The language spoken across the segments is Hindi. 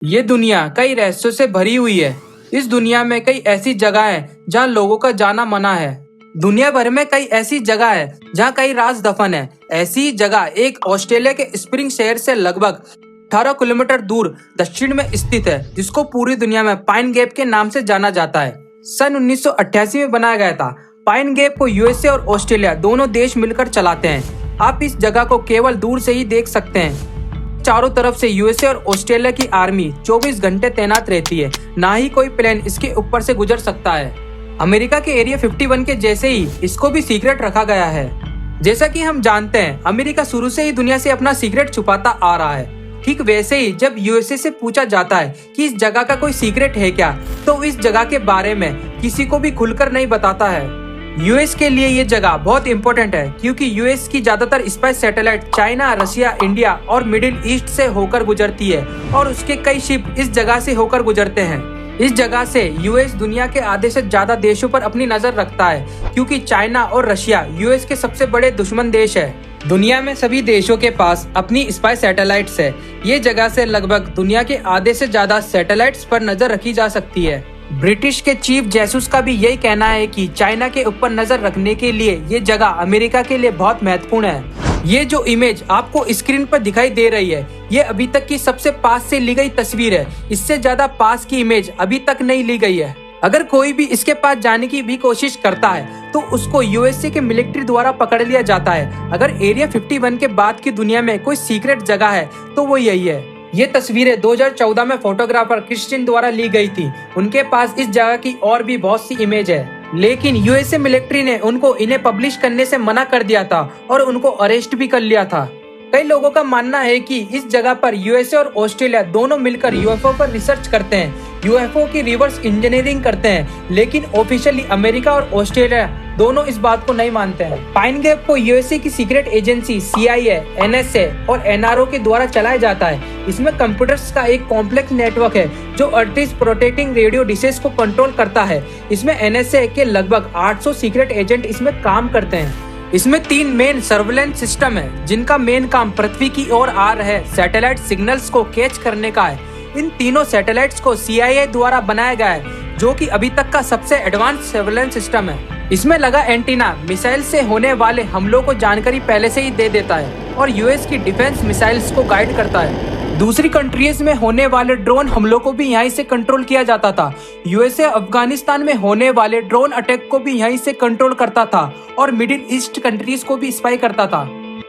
ये दुनिया कई रहस्यों से भरी हुई है। इस दुनिया में कई ऐसी जगह है जहाँ लोगों का जाना मना है। दुनिया भर में कई ऐसी जगह है जहाँ कई राज दफन है। ऐसी ही जगह एक ऑस्ट्रेलिया के स्प्रिंग शहर से लगभग 18 किलोमीटर दूर दक्षिण में स्थित है, जिसको पूरी दुनिया में पाइन गैप के नाम से जाना जाता है। सन 1988 में बनाया गया था। पाइन गैप को यूएसए और ऑस्ट्रेलिया दोनों देश मिलकर चलाते हैं। आप इस जगह को केवल दूर से ही देख सकते हैं। चारों तरफ से यूएसए और ऑस्ट्रेलिया की आर्मी 24 घंटे तैनात रहती है। ना ही कोई प्लेन इसके ऊपर से गुजर सकता है। अमेरिका के एरिया 51 के जैसे ही इसको भी सीक्रेट रखा गया है। जैसा कि हम जानते हैं, अमेरिका शुरू से ही दुनिया से अपना सीक्रेट छुपाता आ रहा है। ठीक वैसे ही जब यूएसए से पूछा जाता है कि इस जगह का कोई सीक्रेट है क्या, तो इस जगह के बारे में किसी को भी खुलकर नहीं बताता है। यूएस के लिए ये जगह बहुत इंपॉर्टेंट है, क्योंकि यूएस की ज्यादातर spy satellite China, Russia, India और मिडिल ईस्ट से होकर गुजरती है और उसके कई शिप इस जगह से होकर गुजरते हैं। इस जगह से यूएस दुनिया के आधे से ज्यादा देशों पर अपनी नजर रखता है, क्योंकि चाइना और रशिया यूएस के सबसे बड़े दुश्मन देश है। दुनिया में सभी देशों के पास अपनी स्पाई सैटेलाइट्स है। ये जगह से लगभग दुनिया के आधे से ज्यादा सैटेलाइट्स पर नजर रखी जा सकती है। ब्रिटिश के चीफ जैसूस का भी यही कहना है कि चाइना के ऊपर नजर रखने के लिए ये जगह अमेरिका के लिए बहुत महत्वपूर्ण है। ये जो इमेज आपको स्क्रीन पर दिखाई दे रही है, ये अभी तक की सबसे पास से ली गई तस्वीर है। इससे ज्यादा पास की इमेज अभी तक नहीं ली गई है। अगर कोई भी इसके पास जाने की भी कोशिश करता है तो उसको यूएसए के मिलिट्री द्वारा पकड़ लिया जाता है। अगर एरिया 51 के बाद की दुनिया में कोई सीक्रेट जगह है तो वो यही है। ये तस्वीरें 2014 में फोटोग्राफर क्रिस्टिन द्वारा ली गई थी। उनके पास इस जगह की और भी बहुत सी इमेज है, लेकिन यूएसए मिलिट्री ने उनको इन्हें पब्लिश करने से मना कर दिया था और उनको अरेस्ट भी कर लिया था। कई लोगों का मानना है कि इस जगह पर यूएसए और ऑस्ट्रेलिया दोनों मिलकर यूएफओ पर रिसर्च करते हैं, यूएफओ की रिवर्स इंजीनियरिंग करते हैं, लेकिन ऑफिशियली अमेरिका और ऑस्ट्रेलिया दोनों इस बात को नहीं मानते हैं। पाइन गैप को यूएसए की सीक्रेट एजेंसी CIA, NSA और NRO के द्वारा चलाया जाता है। इसमें कंप्यूटर्स का एक कॉम्प्लेक्स नेटवर्क है जो earth is protecting radio dishes को कंट्रोल करता है। इसमें NSA के लगभग 800 सीक्रेट एजेंट इसमें काम करते हैं। इसमें 3 मेन सर्वेलेंस सिस्टम है, जिनका मेन काम पृथ्वी की ओर आ रहे सैटेलाइट सिग्नल्स को कैच करने का है। इन तीनों सैटेलाइट्स को CIA द्वारा बनाया गया है, जो कि अभी तक का सबसे एडवांस सर्वेलेंस सिस्टम है। इसमें लगा एंटीना मिसाइल से होने वाले हमलों को जानकारी पहले से ही दे देता है और यूएस की डिफेंस मिसाइल्स को गाइड करता है। दूसरी कंट्रीज में होने वाले ड्रोन हमलों को भी यहीं से कंट्रोल किया जाता था। यूएसए अफगानिस्तान में होने वाले ड्रोन अटैक को भी यहीं से कंट्रोल करता था और मिडिल ईस्ट कंट्रीज को भी स्पाई करता था।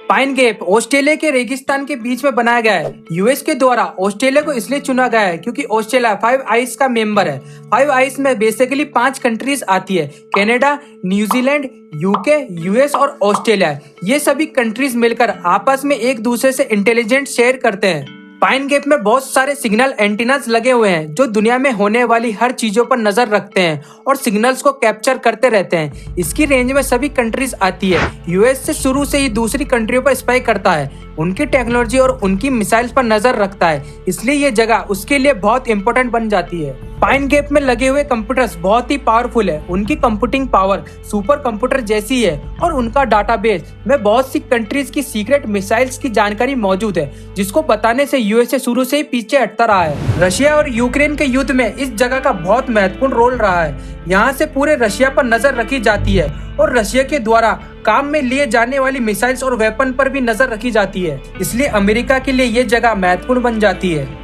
पाइन गैप ऑस्ट्रेलिया के रेगिस्तान के बीच में बनाया गया है। यूएस के द्वारा ऑस्ट्रेलिया को इसलिए चुना गया है क्योंकि ऑस्ट्रेलिया 5 आइस का मेंबर है। 5 आइस में बेसिकली 5 कंट्रीज आती है: कनाडा, न्यूजीलैंड, यूके, यूएस और ऑस्ट्रेलिया। ये सभी कंट्रीज मिलकर आपस में एक दूसरे से इंटेलिजेंस शेयर करते हैं। पाइन गैप में बहुत सारे सिग्नल एंटीनास लगे हुए हैं जो दुनिया में होने वाली हर चीजों पर नजर रखते हैं और सिग्नल्स को कैप्चर करते रहते हैं। इसकी रेंज में सभी कंट्रीज आती है। यूएस से शुरू से ही दूसरी कंट्रियों पर स्पाई करता है, उनकी टेक्नोलॉजी और उनकी मिसाइल्स पर नजर रखता है, इसलिए ये जगह उसके लिए बहुत इंपॉर्टेंट बन जाती है। पाइन गैप में लगे हुए कंप्यूटर्स बहुत ही पावरफुल है। उनकी कंप्यूटिंग पावर सुपर कंप्यूटर जैसी है और उनका डाटाबेस में बहुत सी कंट्रीज की सीक्रेट मिसाइल्स की जानकारी मौजूद है, जिसको बताने से यूएसए शुरू से ही पीछे हटता रहा है। रशिया और यूक्रेन के युद्ध में इस जगह का बहुत महत्वपूर्ण रोल रहा है। यहाँ से पूरे रशिया पर नजर रखी जाती है और रशिया के द्वारा काम में लिए जाने वाली मिसाइल्स और वेपन पर भी नजर रखी जाती है। इसलिए अमेरिका के लिए ये जगह महत्वपूर्ण बन जाती है।